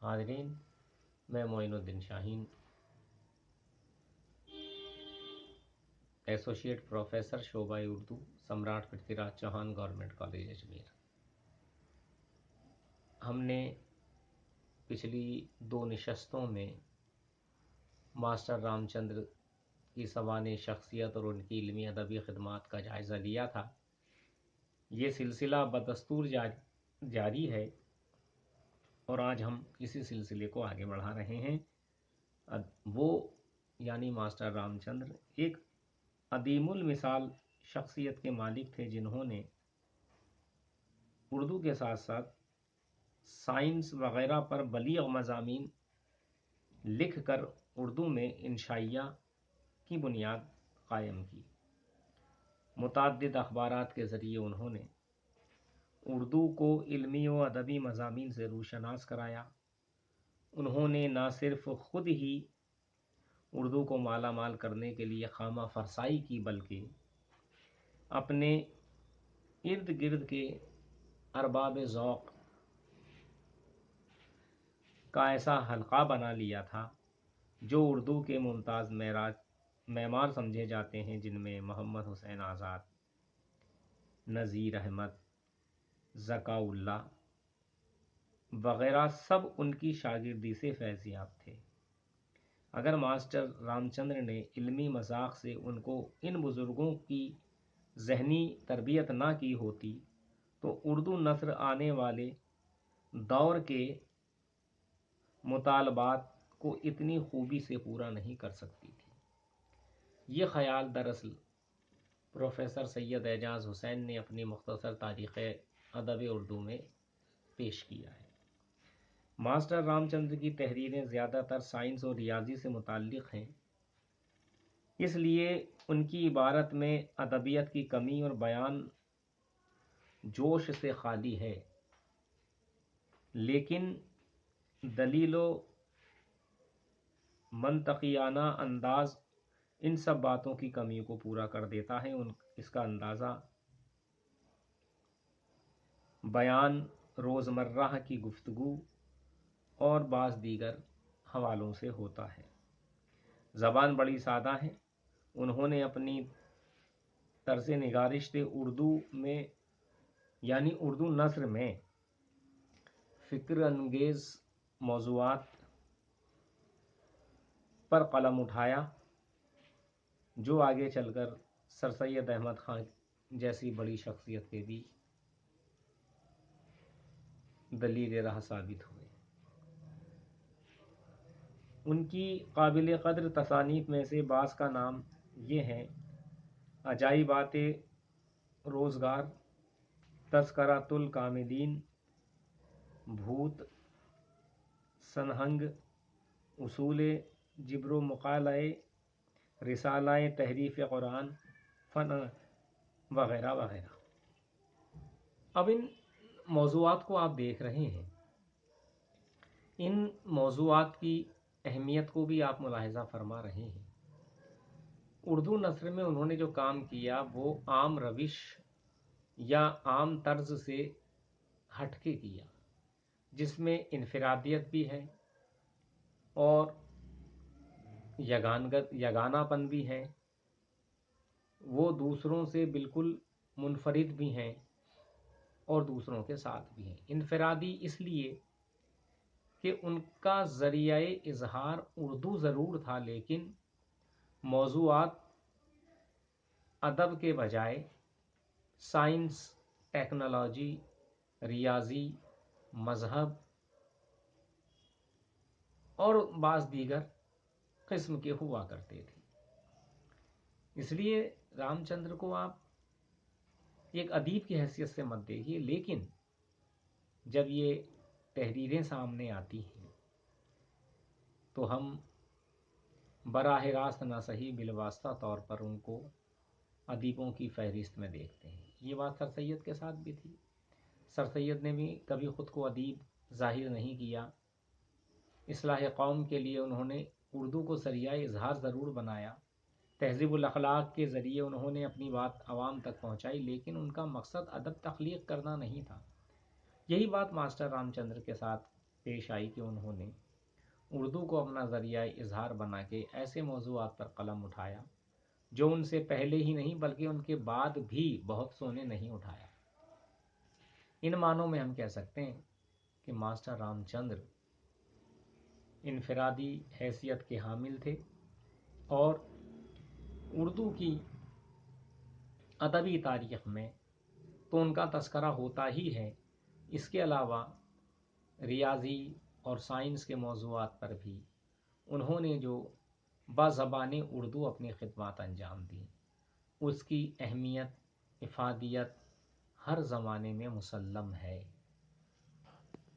حاضرین، میں معین الدین شاہین، associate professor شعبہ اردو، سمراٹ پرتھویراج چوہان گورنمنٹ کالج اجمیر۔ ہم نے پچھلی 2 نشستوں میں ماسٹر رام چندر کی سوانح شخصیت اور ان کی علمی ادبی خدمات کا جائزہ لیا تھا۔ یہ سلسلہ بدستور جاری ہے اور آج ہم اسی سلسلے کو آگے بڑھا رہے ہیں۔ وہ یعنی ماسٹر رام چندر ایک عدیم المثال شخصیت کے مالک تھے، جنہوں نے اردو کے ساتھ ساتھ سائنس وغیرہ پر بلیغ مضامین لکھ کر اردو میں انشائیہ کی بنیاد قائم کی۔ متعدد اخبارات کے ذریعے انہوں نے اردو کو علمی و ادبی مضامین سے روشناس کرایا۔ انہوں نے نہ صرف خود ہی اردو کو مالا مال کرنے کے لیے خامہ فرسائی کی، بلکہ اپنے ارد گرد کے ارباب ذوق کا ایسا حلقہ بنا لیا تھا جو اردو کے ممتاز معمار سمجھے جاتے ہیں، جن میں محمد حسین آزاد، نذیر احمد، ذکا اللہ وغیرہ سب ان کی شاگردی سے فیض یاب تھے۔ اگر ماسٹر رام چندر نے علمی مذاق سے ان بزرگوں کی ذہنی تربیت نہ کی ہوتی تو اردو نثر آنے والے دور کے مطالبات کو اتنی خوبی سے پورا نہیں کر سکتی تھی۔ یہ خیال دراصل پروفیسر سید اعجاز حسین نے اپنی مختصر تاریخ ادب اردو میں پیش کیا ہے۔ ماسٹر رام چندر کی تحریریں زیادہ تر سائنس اور ریاضی سے متعلق ہیں، اس لیے ان کی عبارت میں ادبیت کی کمی اور بیان جوش سے خالی ہے، لیکن دلیل و منطقیانہ انداز ان سب باتوں کی کمی کو پورا کر دیتا ہے۔ اس کا اندازہ بیان روزمرہ کی گفتگو اور بعض دیگر حوالوں سے ہوتا ہے۔ زبان بڑی سادہ ہے۔ انہوں نے اپنی طرز نگارش اردو میں یعنی اردو نثر میں فکر انگیز موضوعات پر قلم اٹھایا، جو آگے چل کر سر سید احمد خان جیسی بڑی شخصیت کے بھی دلیل راہ ثابت ہوئے۔ ان کی قابل قدر تصانیف میں سے بعض کا نام یہ ہیں: عجائبات روزگار، تذکرۃ الکاملین، بھوت، سنہنگ، اصول جبر و مقالہ، رسالہ تحریف قرآن فن وغیرہ وغیرہ۔ اب ان موضوعات کو آپ دیکھ رہے ہیں، ان موضوعات کی اہمیت کو بھی آپ ملاحظہ فرما رہے ہیں۔ اردو نثر میں انہوں نے جو کام کیا وہ عام روش یا عام طرز سے ہٹ کے کیا، جس میں انفرادیت بھی ہے اور یگانہ پن بھی ہے۔ وہ دوسروں سے بالکل منفرد بھی ہیں اور دوسروں کے ساتھ بھی ہیں۔ انفرادی اس لیے کہ ان کا ذریعہ اظہار اردو ضرور تھا، لیکن موضوعات ادب کے بجائے سائنس، ٹیکنالوجی، ریاضی، مذہب اور بعض دیگر قسم کے ہوا کرتے تھے۔ اس لیے رام چندر کو آپ ایک ادیب کی حیثیت سے مت دیکھیے، لیکن جب یہ تحریریں سامنے آتی ہیں تو ہم براہ راست نہ صحیح بالواسطہ طور پر ان کو ادیبوں کی فہرست میں دیکھتے ہیں۔ یہ بات سر سید کے ساتھ بھی تھی۔ سر سید نے بھی کبھی خود کو ادیب ظاہر نہیں کیا۔ اصلاح قوم کے لیے انہوں نے اردو کو ذریعہ اظہار ضرور بنایا۔ تہذیب الاخلاق کے ذریعے انہوں نے اپنی بات عوام تک پہنچائی، لیکن ان کا مقصد ادب تخلیق کرنا نہیں تھا۔ یہی بات ماسٹر رام چندر کے ساتھ پیش آئی کہ انہوں نے اردو کو اپنا ذریعہ اظہار بنا کے ایسے موضوعات پر قلم اٹھایا جو ان سے پہلے ہی نہیں بلکہ ان کے بعد بھی بہت سو نے نہیں اٹھایا۔ ان معنوں میں ہم کہہ سکتے ہیں کہ ماسٹر رام چندر انفرادی حیثیت کے حامل تھے، اور اردو کی ادبی تاریخ میں تو ان کا تذکرہ ہوتا ہی ہے، اس کے علاوہ ریاضی اور سائنس کے موضوعات پر بھی انہوں نے جو بزبان اردو اپنی خدمات انجام دیں، اس کی اہمیت افادیت ہر زمانے میں مسلم ہے۔